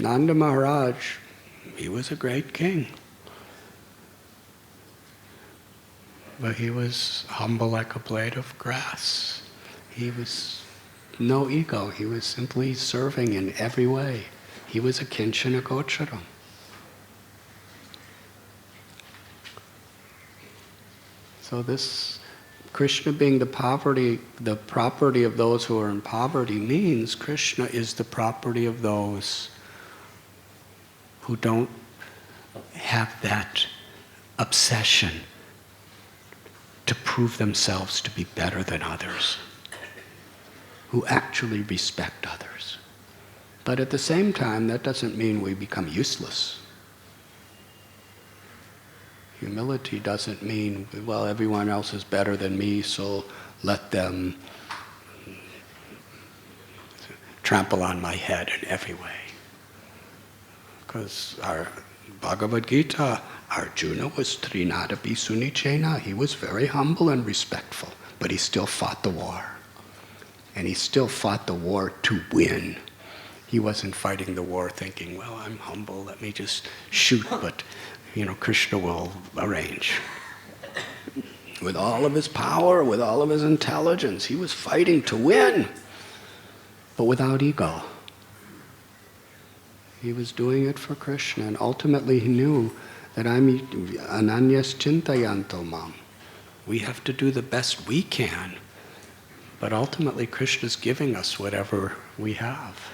Nanda Maharaj, he was a great king. But he was humble like a blade of grass. He was no ego. He was simply serving in every way. He was a kinchana gocharam. So this Krishna being the property of those who are in poverty means Krishna is the property of those who don't have that obsession to prove themselves to be better than others, who actually respect others. But at the same time, that doesn't mean we become useless. Humility doesn't mean, well, everyone else is better than me, so let them trample on my head in every way. Because our Bhagavad Gita, Arjuna was Trinadapi Sunichena. He was very humble and respectful, but he still fought the war. And he still fought the war to win. He wasn't fighting the war thinking, well, I'm humble, let me just shoot, but Krishna will arrange. With all of his power, with all of his intelligence, he was fighting to win, but without ego. He was doing it for Krishna, and ultimately he knew that I'm ananyas chintayanto mam. We have to do the best we can, but ultimately Krishna's giving us whatever we have.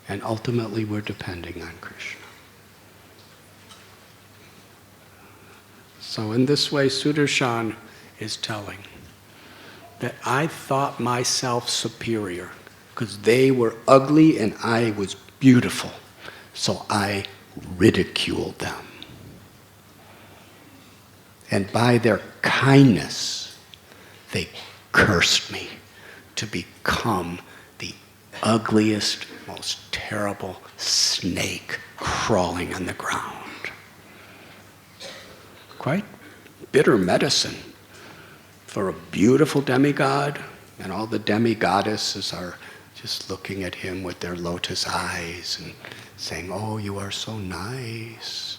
And ultimately we're depending on Krishna. So in this way, Sudarshan is telling that I thought myself superior because they were ugly and I was beautiful. So I ridiculed them. And by their kindness, they cursed me to become the ugliest, most terrible snake crawling on the ground. Quite bitter medicine for a beautiful demigod, and all the demigoddesses are just looking at him with their lotus eyes and saying, oh, you are so nice.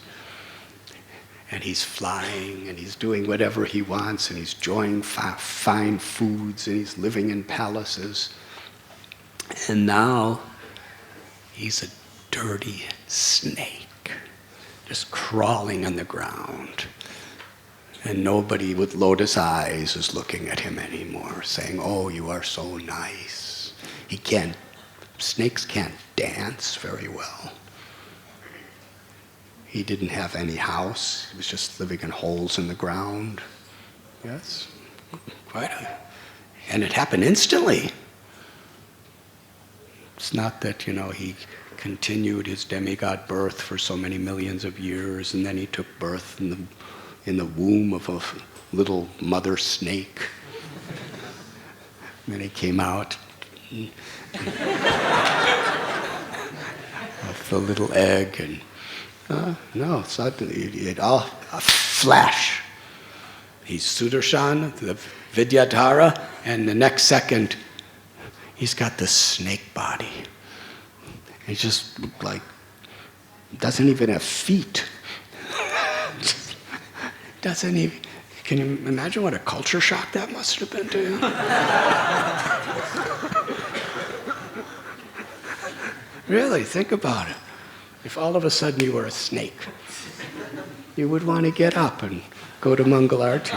And he's flying, and he's doing whatever he wants, and he's enjoying fine foods, and he's living in palaces. And now, he's a dirty snake, just crawling on the ground. And nobody with lotus eyes is looking at him anymore, saying, oh, you are so nice. Snakes can't dance very well. He didn't have any house. He was just living in holes in the ground. Yes, and it happened instantly. It's not that, he continued his demigod birth for so many millions of years, and then he took birth in the womb of a little mother snake. And then he came out of the little egg, and no, suddenly it all a flash. He's Sudarshan, the Vidyadhara, and the next second, he's got this snake body. He just doesn't even have feet. Doesn't even. Can you imagine what a culture shock that must have been to you? Really, think about it. If all of a sudden you were a snake, you would want to get up and go to Mangalarti.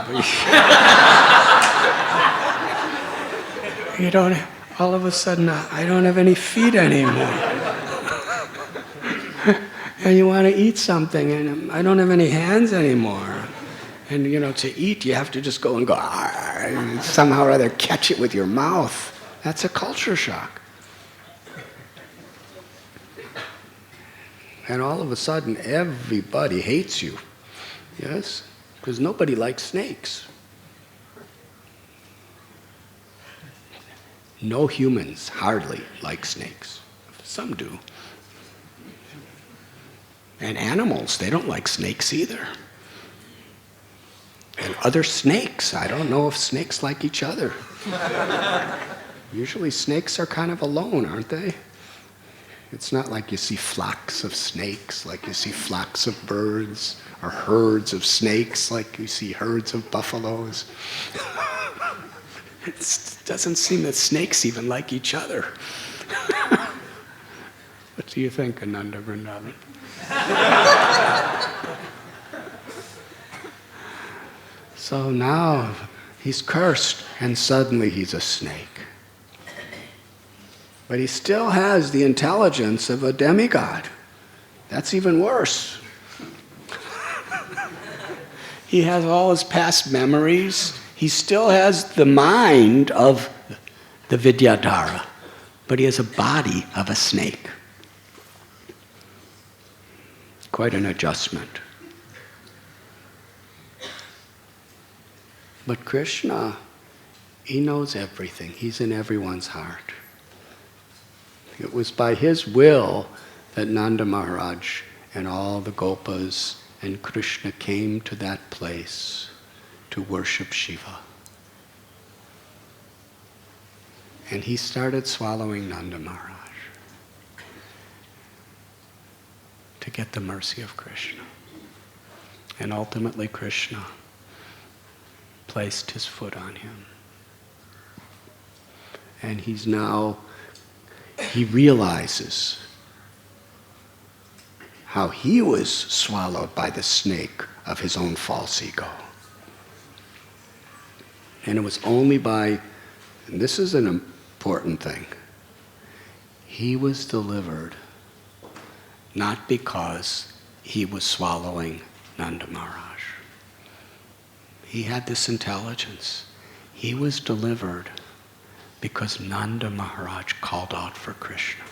You don't. All of a sudden, I don't have any feet anymore. And you want to eat something, and I don't have any hands anymore. And to eat, you have to just go and go, and somehow or other catch it with your mouth. That's a culture shock. And all of a sudden, everybody hates you. Yes? Because nobody likes snakes. No humans hardly like snakes. Some do. And animals, they don't like snakes either. And other snakes, I don't know if snakes like each other. Usually snakes are kind of alone, aren't they? It's not like you see flocks of snakes, like you see flocks of birds, or herds of snakes, like you see herds of buffaloes. It doesn't seem that snakes even like each other. What do you think, Ananda Vrindavan? So now he's cursed, and suddenly he's a snake. But he still has the intelligence of a demigod. That's even worse. He has all his past memories. He still has the mind of the Vidyadhara, but he has a body of a snake. Quite an adjustment. But Krishna, he knows everything. He's in everyone's heart. It was by his will that Nanda Maharaj and all the Gopas and Krishna came to that place to worship Shiva. And he started swallowing Nanda Maharaj to get the mercy of Krishna. And ultimately Krishna placed his foot on him. And he realizes how he was swallowed by the snake of his own false ego. And it was only by, and this is an important thing, he was delivered not because he was swallowing Nanda Maharaj. He had this intelligence. He was delivered because Nanda Maharaj called out for Krishna.